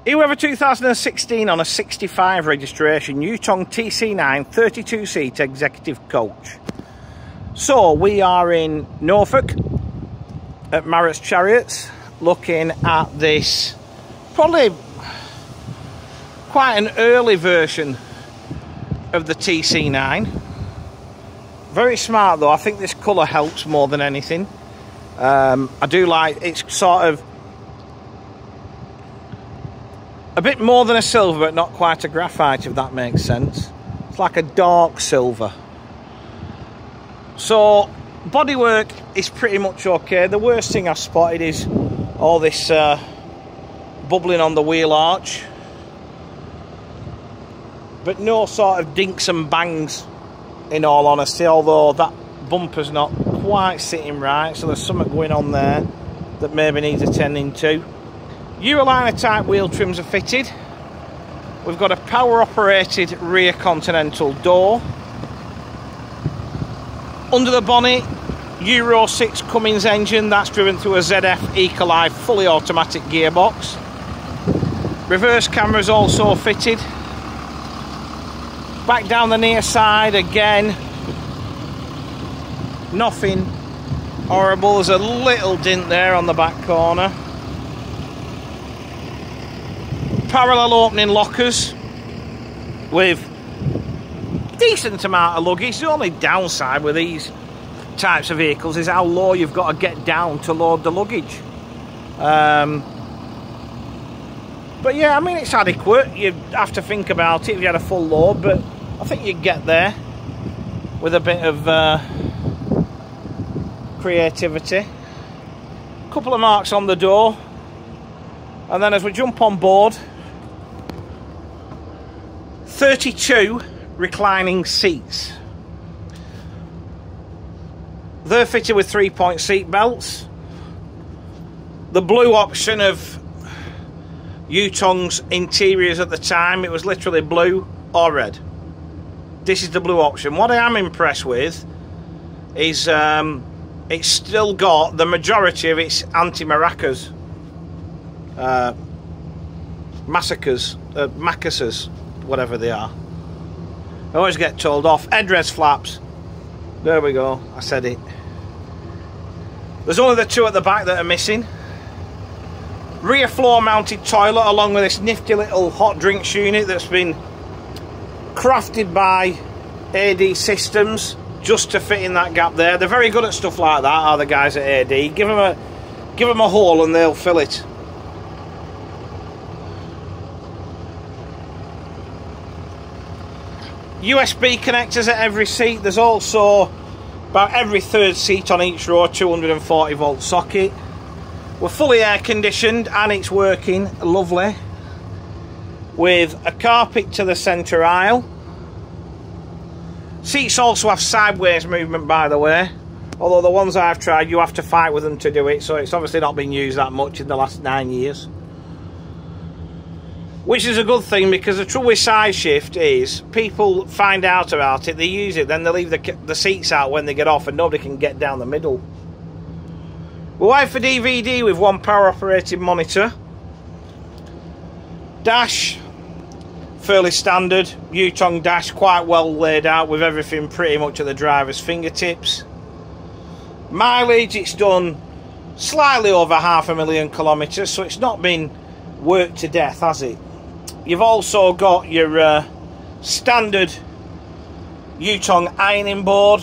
Here we have a 2016 on a 65 registration Yutong TC9 32-seat executive coach. So we are in Norfolk at Marriotts Chariots looking at this, probably quite an early version of the TC9. Very smart though. I think this colour helps more than anything. I do like, it's sort of a bit more than a silver, but not quite a graphite, if that makes sense. It's like a dark silver. So bodywork is pretty much okay. The worst thing I've spotted is all this bubbling on the wheel arch, but no sort of dinks and bangs, in all honesty, although that bumper's not quite sitting right, so there's something going on there that maybe needs attending to. Euroliner type wheel trims are fitted. We've got a power operated rear continental door. Under the bonnet, Euro 6 Cummins engine, that's driven through a ZF Ecolite fully automatic gearbox. Reverse camera is also fitted. Back down the near side again, nothing horrible. There's a little dint there on the back corner. Parallel opening lockers with decent amount of luggage. The only downside with these types of vehicles is how low you've got to get down to load the luggage. But yeah, I mean, it's adequate. You have to think about it if you had a full load, but I think you'd get there with a bit of creativity. A couple of marks on the door, and then as we jump on board, 32 reclining seats. They're fitted with 3-point seat belts. The blue option of Yutong's interiors at the time, it was literally blue or red. This is the blue option. What I am impressed with is it's still got the majority of its anti-maracas, macassars, whatever they are. I always get told off. Headrest flaps. There we go. I said it. There's only the two at the back that are missing. Rear floor mounted toilet along with this nifty little hot drinks unit that's been crafted by AD Systems just to fit in that gap there. They're very good at stuff like that, are the guys at AD. Give them a hole and they'll fill it. USB connectors at every seat. There's also about every third seat on each row 240 volt socket. We're fully air conditioned and it's working lovely, with a carpet to the centre aisle. Seats also have sideways movement, by the way, although the ones I've tried you have to fight with them to do it, so it's obviously not been used that much in the last 9 years. Which is a good thing, because the trouble with side shift is people find out about it, they use it, then they leave the seats out when they get off and nobody can get down the middle. We're wired for DVD with one power operated monitor. Dash, fairly standard Yutong dash, quite well laid out with everything pretty much at the driver's fingertips. Mileage, it's done slightly over 500,000 kilometres, so it's not been worked to death, has it? You've also got your standard Yutong ironing board,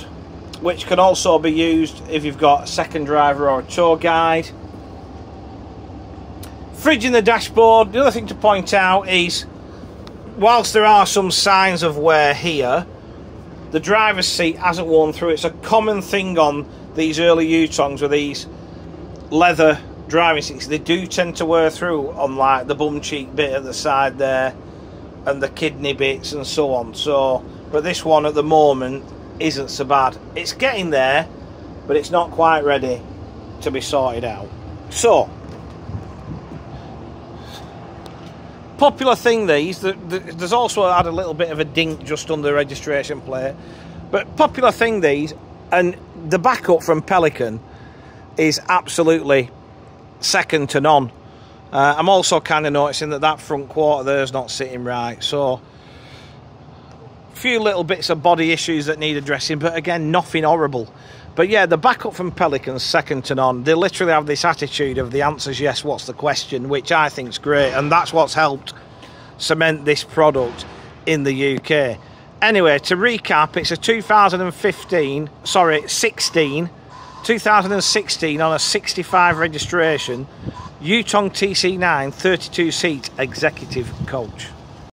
which can also be used if you've got a second driver or a tour guide. Fridge in the dashboard. The other thing to point out is, whilst there are some signs of wear here, the driver's seat hasn't worn through. It's a common thing on these early Yutongs with these leather driving seats. They do tend to wear through on like the bum cheek bit at the side there and the kidney bits and so on. So, but this one at the moment isn't so bad. It's getting there, but it's not quite ready to be sorted out. So, popular thing these, there's also had a little bit of a dink just under the registration plate, but popular thing these, and the backup from Pelican is absolutely second to none. I'm also kind of noticing that front quarter there is not sitting right, so a few little bits of body issues that need addressing, but again, nothing horrible. But yeah, the backup from Pelican's second to none. They literally have this attitude of the answer's yes, what's the question, which I think's great, and that's what's helped cement this product in the UK. Anyway, to recap, it's a 2016 on a 65 registration Yutong TC9 32-seat executive coach.